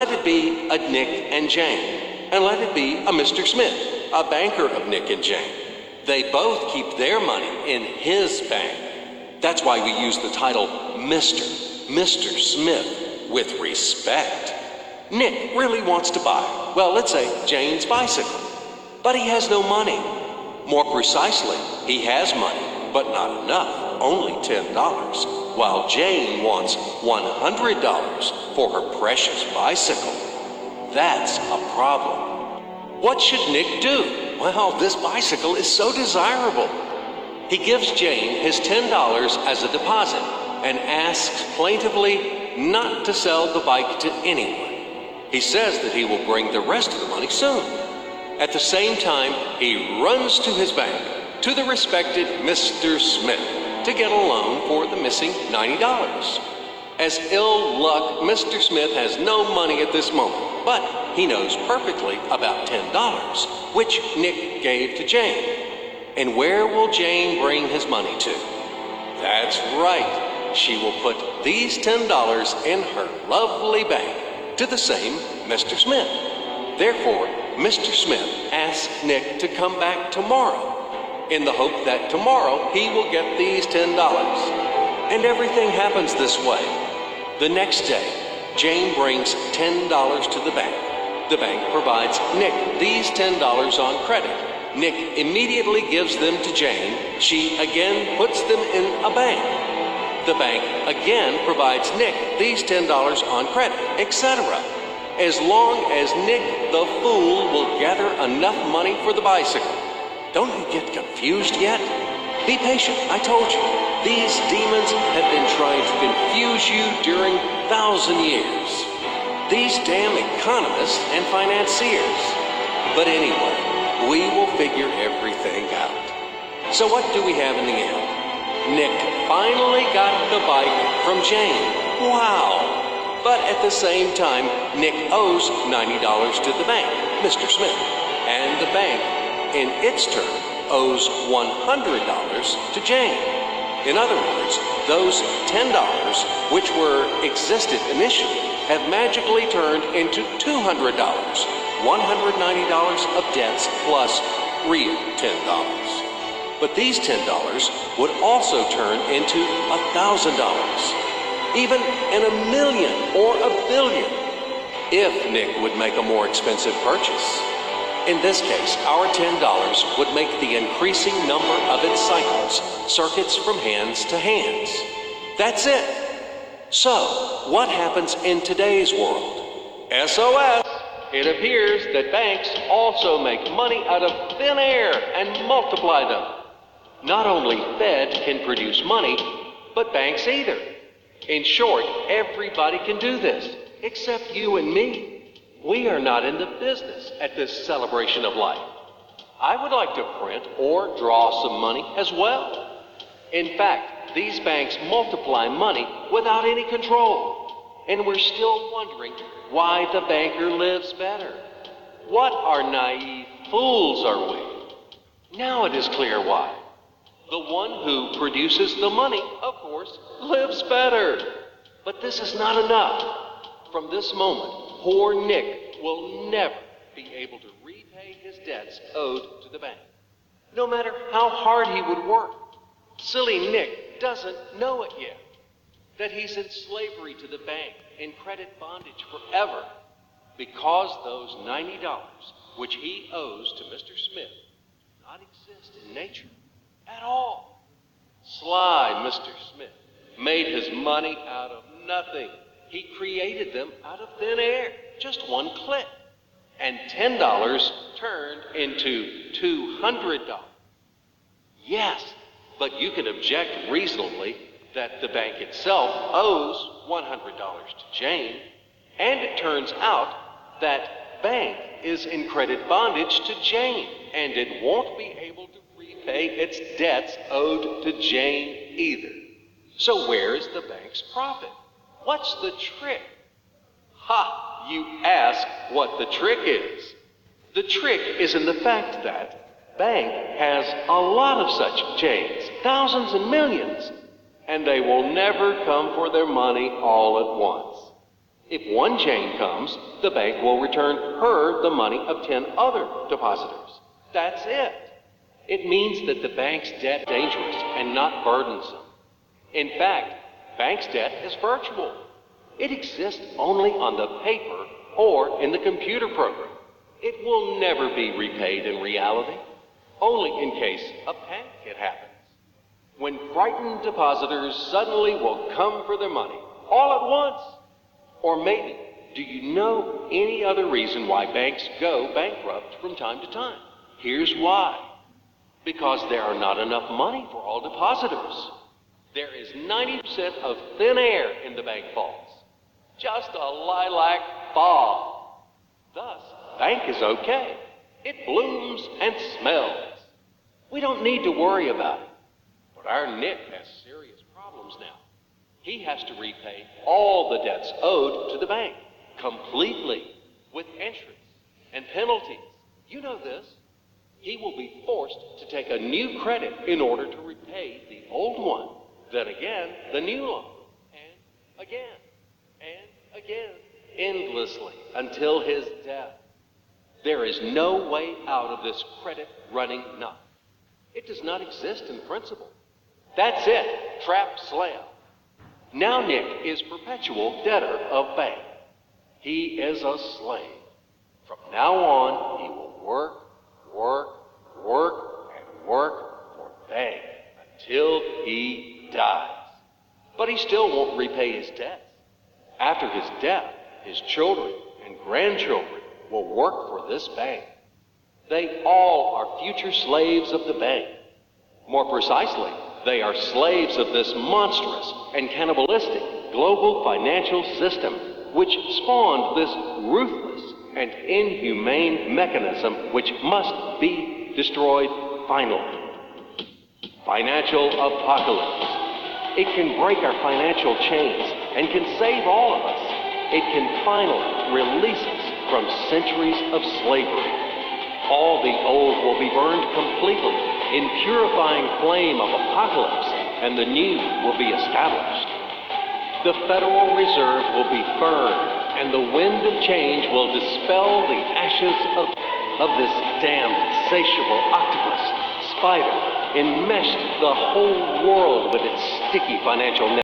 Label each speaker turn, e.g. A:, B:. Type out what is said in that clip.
A: let it be a Nick and Jane, and let it be a Mr. Smith, a banker of Nick and Jane. They both keep their money in his bank. That's why we use the title Mr. Smith, with respect. Nick really wants to buy, well, let's say Jane's bicycle, but he has no money. More precisely, he has money, but not enough, only $10, while Jane wants $100 for her precious bicycle. That's a problem. What should Nick do? Well, this bicycle is so desirable. He gives Jane his $10 as a deposit and asks plaintively not to sell the bike to anyone. He says that he will bring the rest of the money soon. At the same time, he runs to his bank, to the respected Mr. Smith, to get a loan for the missing $90. As ill luck, Mr. Smith has no money at this moment, but he knows perfectly about $10, which Nick gave to Jane. And where will Jane bring his money to? That's right. She will put these $10 in her lovely bank to the same Mr. Smith. Therefore, Mr. Smith asks Nick to come back tomorrow in the hope that tomorrow he will get these $10. And everything happens this way. The next day, Jane brings $10 to the bank. The bank provides Nick these $10 on credit. Nick immediately gives them to Jane. She again puts them in a bank. The bank again provides Nick these $10 on credit, etc. As long as Nick the fool will gather enough money for the bicycle. Don't you get confused yet? Be patient, I told you. These demons have been trying to confuse you during 1,000 years. These damn economists and financiers. But anyway, we will figure everything out. So what do we have in the end? Nick finally got the bike from Jane. Wow! But at the same time, Nick owes $90 to the bank, Mr. Smith. And the bank, in its turn, owes $100 to Jane. In other words, those $10, which existed initially, have magically turned into $200, $190 of debts plus real $10. But these $10 would also turn into $1,000, even in $1 million or $1 billion, if Nick would make a more expensive purchase. In this case, our $10 would make the increasing number of its cycles, circuits from hands to hands. That's it. So, what happens in today's world? SOS! It appears that banks also make money out of thin air and multiply them. Not only Fed can produce money, but banks either. In short, everybody can do this, except you and me. We are not in the business at this celebration of life. I would like to print or draw some money as well. In fact, these banks multiply money without any control. And we're still wondering why the banker lives better. What are naive fools are we? Now it is clear why. The one who produces the money, of course, lives better. But this is not enough. From this moment, poor Nick will never be able to repay his debts owed to the bank. No matter how hard he would work, silly Nick doesn't know it yet. That he's in slavery to the bank, in credit bondage forever, because those $90, which he owes to Mr. Smith, do not exist in nature at all. Sly Mr. Smith made his money out of nothing. He created them out of thin air, just one click. And $10 turned into $200. Yes, but you can object reasonably that the bank itself owes $100 to Jane, and it turns out that bank is in credit bondage to Jane, and it won't be able to repay its debts owed to Jane either. So where is the bank's profit? What's the trick? Ha! You ask what the trick is. The trick is in the fact that bank has a lot of such chains, thousands and millions, and they will never come for their money all at once. If one chain comes, the bank will return her the money of 10 other depositors. That's it. It means that the bank's debt is dangerous and not burdensome. In fact, bank's debt is virtual. It exists only on the paper or in the computer program. It will never be repaid in reality, only in case a panic happens. When frightened depositors suddenly will come for their money all at once. Or maybe, do you know any other reason why banks go bankrupt from time to time? Here's why. Because there are not enough money for all depositors. There is 90% of thin air in the bank vaults. Just a lilac fog. Thus, bank is okay. It blooms and smells. We don't need to worry about it. But our Nick has serious problems now. He has to repay all the debts owed to the bank, completely, with interest and penalties. You know this. He will be forced to take a new credit in order to repay the old one. Then again, the new loan. And again, endlessly, until his death. There is no way out of this credit running knot. It does not exist in principle. That's it, trap slam. Now Nick is perpetual debtor of bank. He is a slave. From now on, he will work for bank until he dies. But he still won't repay his debts. After his death, his children and grandchildren will work for this bank. They all are future slaves of the bank. More precisely, they are slaves of this monstrous and cannibalistic global financial system, which spawned this ruthless and inhumane mechanism which must be destroyed finally. Financial apocalypse. It can break our financial chains and can save all of us. It can finally release us from centuries of slavery. All the old will be burned completely in purifying flame of apocalypse, and the new will be established. The Federal Reserve will be burned, and the wind of change will dispel the ashes of this damned, insatiable octopus, spider, enmeshed the whole world with its sticky financial net.